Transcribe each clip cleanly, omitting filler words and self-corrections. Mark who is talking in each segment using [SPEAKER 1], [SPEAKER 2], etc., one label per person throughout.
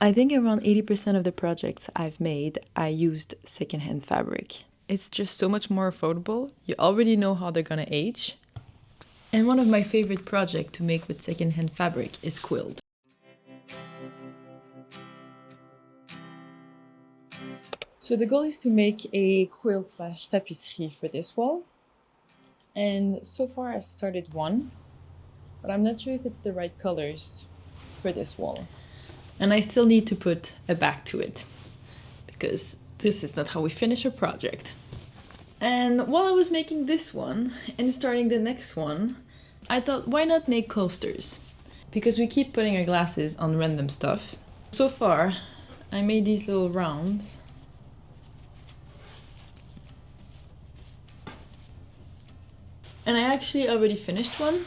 [SPEAKER 1] I think around 80% of the projects I've made, I used secondhand fabric. It's just so much more affordable. You already know how they're gonna age. And one of my favorite projects to make with secondhand fabric is Quilt. So the goal is to make a quilt slash tapisserie for this wall. And so far I've started one, but I'm not sure if it's the right colors for this wall. And I still need to put a back to it, because this is not how we finish a project. And while I was making this one and starting the next one, I thought, why not make coasters? Because we keep putting our glasses on random stuff. So far, I made these little rounds. And I actually already finished one.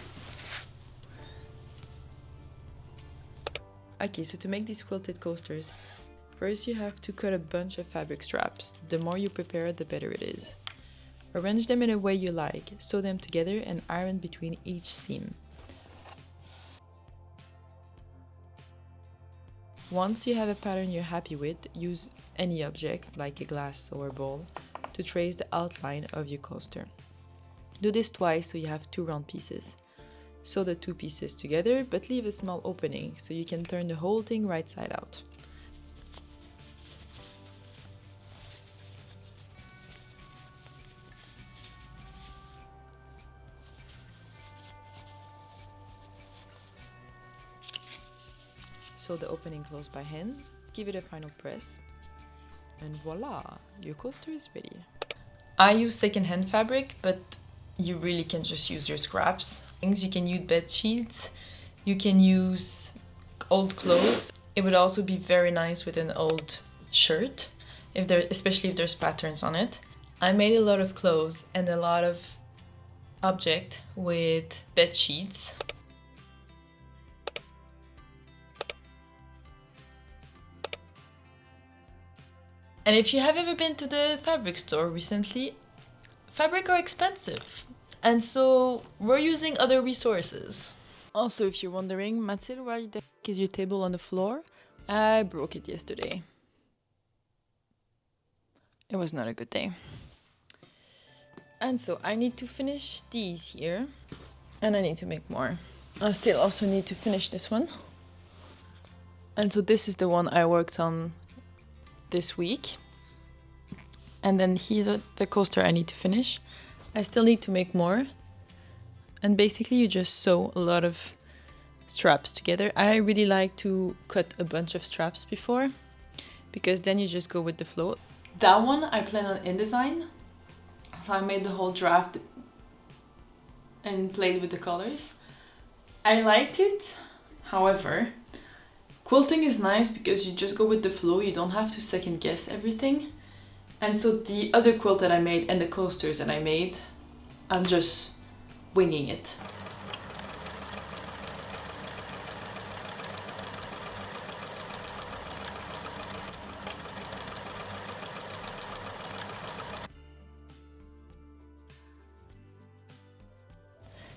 [SPEAKER 1] Okay, so to make these quilted coasters, first you have to cut a bunch of fabric straps. The more you prepare, the better it is. Arrange them in a way you like, sew them together and iron between each seam. Once you have a pattern you're happy with, use any object, like a glass or a bowl, to trace the outline of your coaster. Do this twice so you have 2 round pieces. Sew the 2 pieces together, but leave a small opening so you can turn the whole thing right side out. Sew the opening closed by hand, give it a final press, and voila, your coaster is ready. I use secondhand fabric, but you really can just use your scraps. You can use bed sheets, you can use old clothes. It would also be very nice with an old shirt, especially if there's patterns on it. I made a lot of clothes and a lot of objects with bed sheets. And if you have ever been to the fabric store recently, fabric are expensive. And so we're using other resources. Also, if you're wondering, Mathilde, why the heck is your table on the floor? I broke it yesterday. It was not a good day. And so I need to finish these here. And I need to make more. I still also need to finish this one. And so this is the one I worked on this week. And then here's the coaster I need to finish. I still need to make more. And basically you just sew a lot of straps together. I really like to cut a bunch of straps before, because then you just go with the flow. That one I plan on InDesign. So I made the whole draft and played with the colors. I liked it. However, quilting is nice because you just go with the flow. You don't have to second guess everything. And so the other quilt that I made and the coasters that I made, I'm just winging it.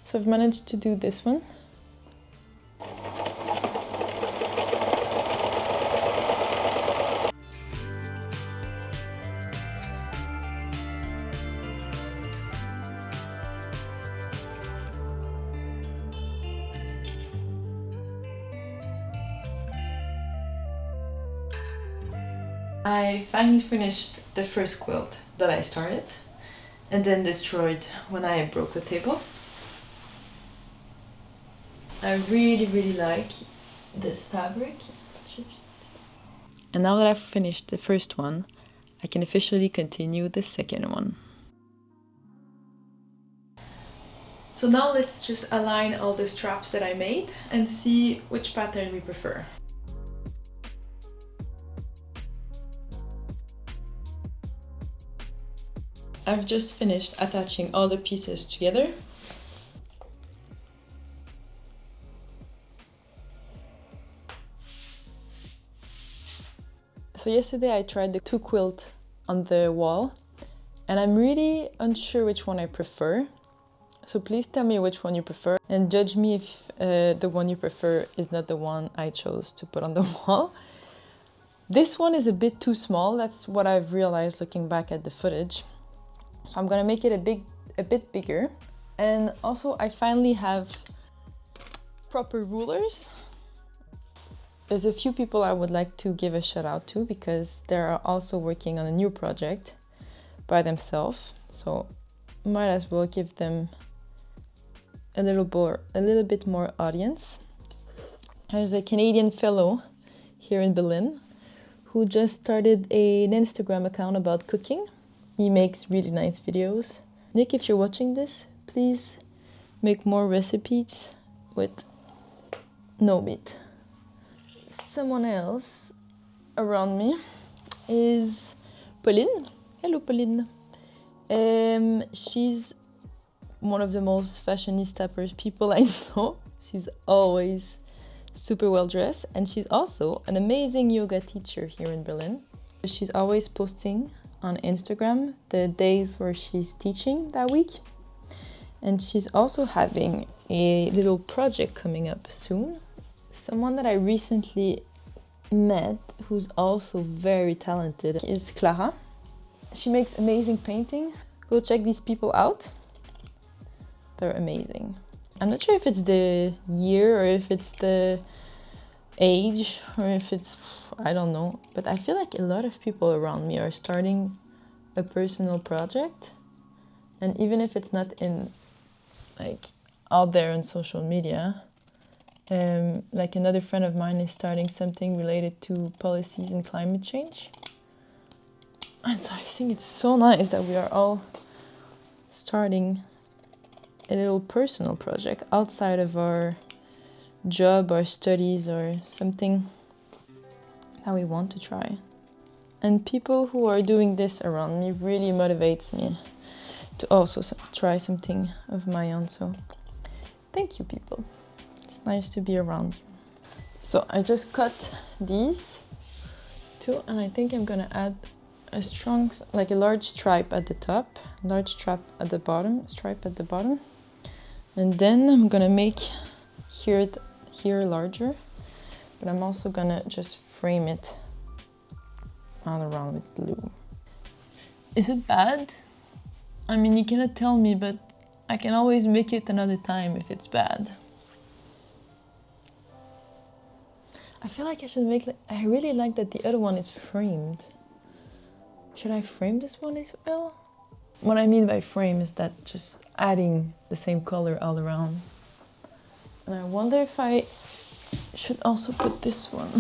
[SPEAKER 1] So I've managed to do this one. I finally finished the first quilt that I started and then destroyed when I broke the table. I really like this fabric. And now that I've finished the first one, I can officially continue the second one. So now let's just align all the straps that I made and see which pattern we prefer. I've just finished attaching all the pieces together. So yesterday I tried the 2 quilt on the wall and I'm really unsure which one I prefer. So please tell me which one you prefer and judge me if the one you prefer is not the one I chose to put on the wall. This one is a bit too small. That's what I've realized looking back at the footage. So I'm gonna make it a bit bigger. And also I finally have proper rulers. There's a few people I would like to give a shout out to because they're also working on a new project by themselves. So might as well give them a little bit more audience. There's a Canadian fellow here in Berlin who just started an Instagram account about cooking. He makes really nice videos. Nick, if you're watching this, please make more recipes with no meat. Someone else around me is Pauline. Hello, Pauline. She's one of the most fashionista people I know. She's always super well dressed, and she's also an amazing yoga teacher here in Berlin. She's always posting on Instagram the days where she's teaching that week, and she's also having a little project coming up soon. Someone that I recently met who's also very talented is Clara. She makes amazing paintings. Go check these people out. They're amazing. I'm not sure if it's the year or if it's the age or if it's, I don't know. But I feel like a lot of people around me are starting a personal project. And even if it's not in, like, out there on social media, like another friend of mine is starting something related to policies and climate change. And so I think it's so nice that we are all starting a little personal project outside of our job or studies or something that we want to try. And people who are doing this around me really motivates me to also try something of my own. So thank you, people. It's nice to be around you. So I just cut these two, and I think I'm gonna add a strong, like a large stripe at the top, large stripe at the bottom, and then I'm gonna make here larger, but I'm also gonna just frame it all around with glue. Is it bad? I mean, you cannot tell me, but I can always make it another time if it's bad. I feel like I should make, I really like that the other one is framed. Should I frame this one as well? What I mean by frame is that just adding the same color all around. And I wonder if I should also put this one.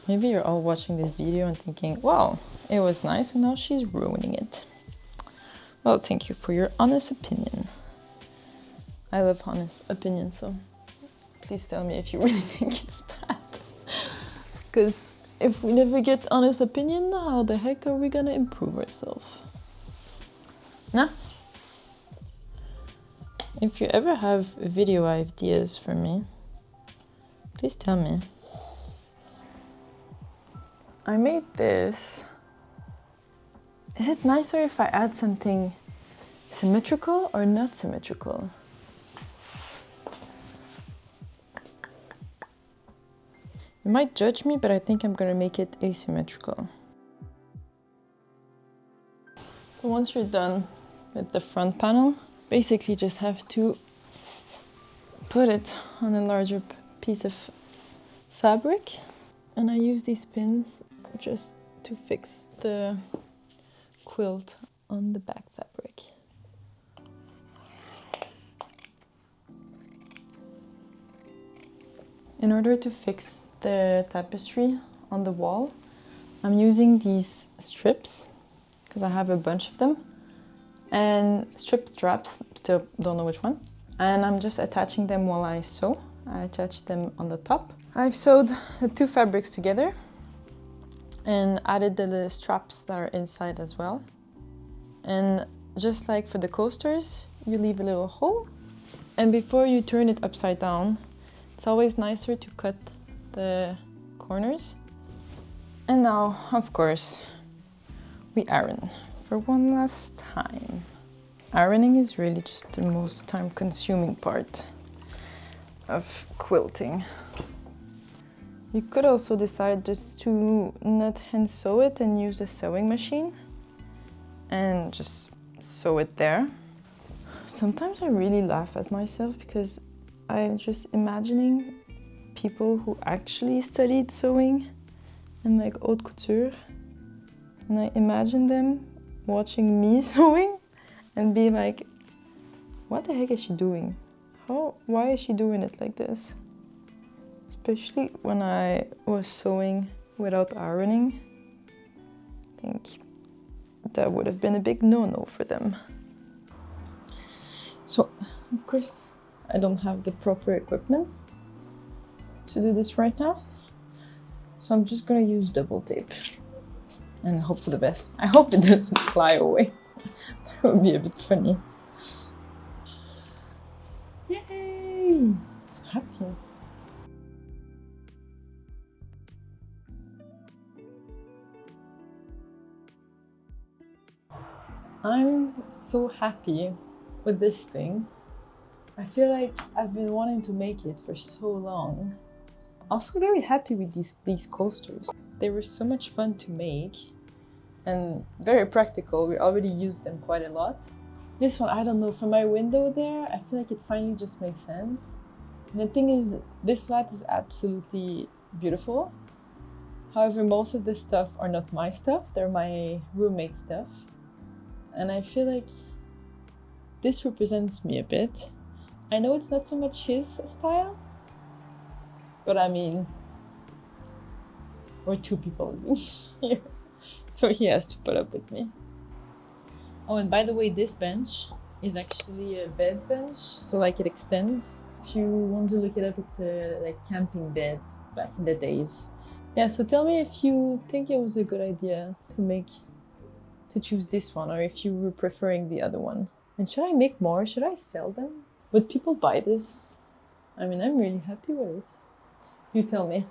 [SPEAKER 1] Maybe you're all watching this video and thinking, wow, it was nice and now she's ruining it. Well, thank you for your honest opinion. I love honest opinions, so please tell me if you really think it's bad. Because if we never get honest opinion, how the heck are we gonna improve ourselves? Nah? If you ever have video ideas for me, please tell me. I made this. Is it nicer if I add something symmetrical or not symmetrical? You might judge me, but I think I'm gonna make it asymmetrical. So once you're done with the front panel, basically just have to put it on a larger piece of fabric. And I use these pins just to fix the quilt on the back fabric. In order to fix the tapestry on the wall, I'm using these strips because I have a bunch of them, and strip straps, still don't know which one, and I'm just attaching them while I sew. I attach them on the top. I've sewed the two fabrics together and added the straps that are inside as well. And just like for the coasters, you leave a little hole, and before you turn it upside down, it's always nicer to cut the corners. And now, of course, we iron for one last time. Ironing is really just the most time-consuming part of quilting. You could also decide just to not hand sew it and use a sewing machine and just sew it there. Sometimes I really laugh at myself because I'm just imagining people who actually studied sewing and like haute couture, and I imagine them watching me sewing and be like, what the heck is she doing? Why is she doing it like this? Especially when I was sewing without ironing. I think that would have been a big no-no for them. So, of course, I don't have the proper equipment to do this right now. So I'm just gonna use double tape and hope for the best. I hope it doesn't fly away. That would be a bit funny. Yay! I'm so happy. I'm so happy with this thing. I feel like I've been wanting to make it for so long. Also very happy with these coasters. They were so much fun to make and very practical. We already used them quite a lot. This one, I don't know, from my window there, I feel like it finally just makes sense. And the thing is, this flat is absolutely beautiful. However, most of this stuff are not my stuff, they're my roommate's stuff. And I feel like this represents me a bit. I know it's not so much his style, but I mean, we're two people living here, so he has to put up with me. Oh, and by the way, this bench is actually a bed bench, so like it extends. If you want to look it up, it's a like camping bed back in the days. Yeah, so tell me if you think it was a good idea to choose this one, or if you were preferring the other one. And should I make more? Should I sell them? Would people buy this? I mean, I'm really happy with it. You tell me.